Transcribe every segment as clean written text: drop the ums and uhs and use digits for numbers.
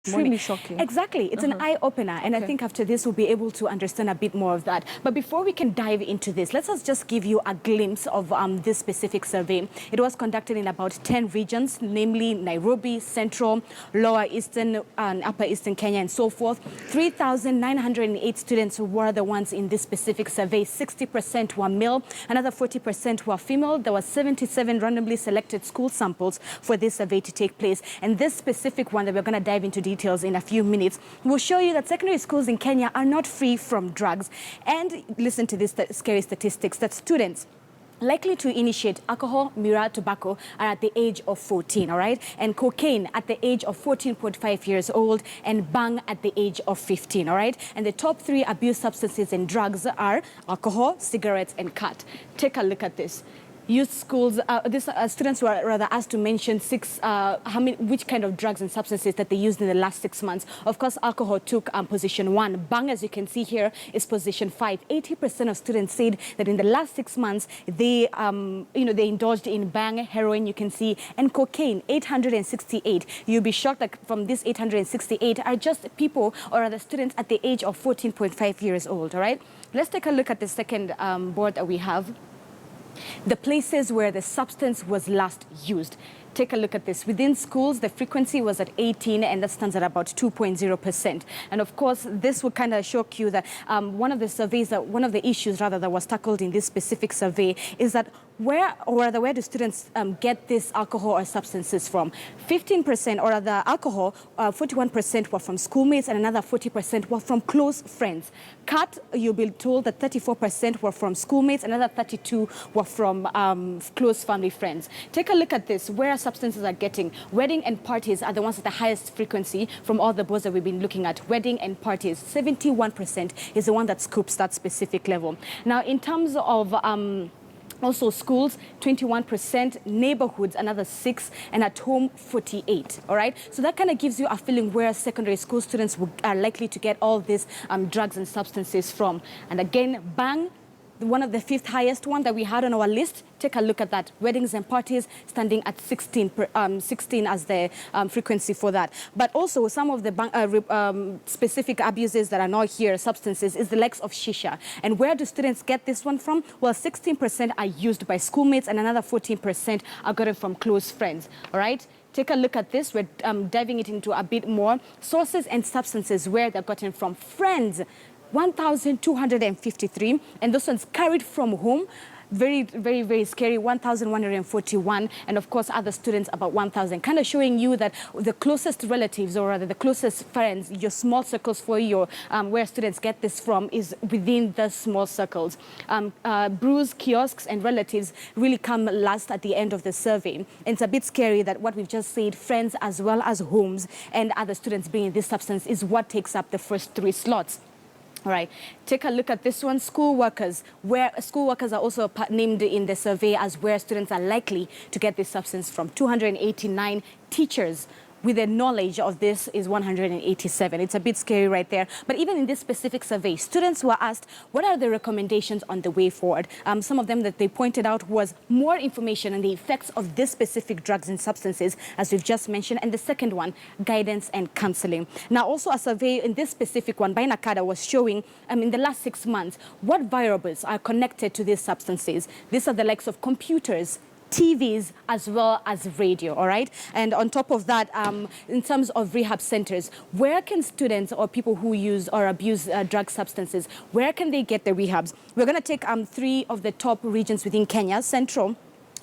Extremely shocking. Exactly. It's an eye-opener, and I think after this we'll be able to understand a bit more of that. But before we can dive into this, let us just give you a glimpse of this specific survey. It was conducted in about 10 regions, namely Nairobi, Central, Lower Eastern, and Upper Eastern Kenya, and so forth. 3,908 students were the ones in this specific survey. 60% were male, another 40% were female. There were 77 randomly selected school samples for this survey to take place. And this specific one that we're going to dive into details in a few minutes will show you that secondary schools in Kenya are not free from drugs. And listen to this scary statistics, that students likely to initiate alcohol, mirror, tobacco are at the age of 14, all right? And cocaine at the age of 14.5 years old, and bang at the age of 15, all right? And the top 3 abuse substances and drugs are alcohol, cigarettes, and cat. Take a look at this. Youth schools, students were rather asked to mention which kind of drugs and substances that they used in the last 6 months. Of course, alcohol took position 1. Bang, as you can see here, is position 5. 80% of students said that in the last 6 months, they indulged in bang, heroin, you can see, and cocaine, 868. You'll be shocked that from this 868 are just people, or rather students at the age of 14.5 years old, all right? Let's take a look at the second board that we have. The places where the substance was last used. Take a look at this. Within schools, the frequency was at 18, and that stands at about 2.0%. And of course, this will kind of shock you that one of the issues that was tackled in this specific survey is that where do students get this alcohol or substances from? 15%, or rather alcohol, 41% were from schoolmates, and another 40% were from close friends. Cat, you'll be told that 34% were from schoolmates, another 32 were from close family friends. Take a look at this, where substances are getting. Wedding and parties are the ones at the highest frequency from all the boards that we've been looking at. Wedding and parties, 71% is the one that scoops that specific level. Now, in terms of also schools, 21%, neighborhoods, another 6%, and at home, 48%, all right? So that kind of gives you a feeling where secondary school students are likely to get all these drugs and substances from. And again, bang, one of the 5th highest one that we had on our list. Take a look at that. Weddings and parties standing at 16 as the frequency for that. But also some of the specific abuses that are not here, substances, is the likes of shisha. And where do students get this one from? Well, 16% are used by schoolmates, and another 14% are gotten from close friends, all right? Take a look at this. We're diving it into a bit more. Sources and substances where they're gotten from: friends, 1,253, and those ones carried from home. Very, very, very scary, 1,141, and of course other students about 1,000, kind of showing you that the closest relatives, or rather the closest friends, your small circles for your where students get this from is within the small circles. Brews, kiosks, and relatives really come last at the end of the survey. And it's a bit scary that what we've just said, friends as well as homes and other students bringing this substance, is what takes up the first 3 slots. All right, take a look at this one. School workers, where school workers are also named in the survey as where students are likely to get this substance from. 289 teachers with the knowledge of this is 187. It's a bit scary right there. But even in this specific survey, students were asked, what are the recommendations on the way forward? Some of them that they pointed out was more information on the effects of this specific drugs and substances, as we've just mentioned. And the second one, guidance and counseling. Now, also a survey in this specific one by NACADA was showing, in the last 6 months, what variables are connected to these substances. These are the likes of computers, TVs, as well as radio, all right? And on top of that, in terms of rehab centers, where can students or people who use or abuse drug substances, where can they get the rehabs? We're going to take 3 of the top regions within Kenya. Central,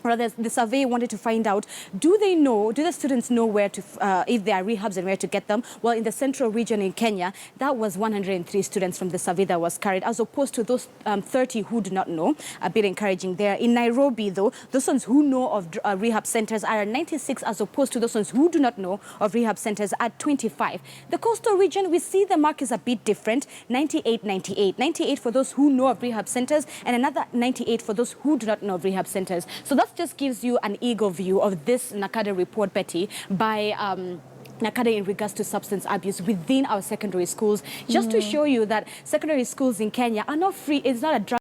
rather, the survey wanted to find out, do the students know where to, if there are rehabs and where to get them? Well, in the central region in Kenya, that was 103 students from the survey that was carried, as opposed to those 30 who do not know. A bit encouraging there. In Nairobi, though, those ones who know of rehab centers are 96, as opposed to those ones who do not know of rehab centers at 25. The coastal region, we see the mark is a bit different, 98, 98. 98 for those who know of rehab centers, and another 98 for those who do not know of rehab centers. So that just gives you an eagle view of this NACADA report, Betty, by NACADA in regards to substance abuse within our secondary schools, just to show you that secondary schools in Kenya are not free. It's not a drug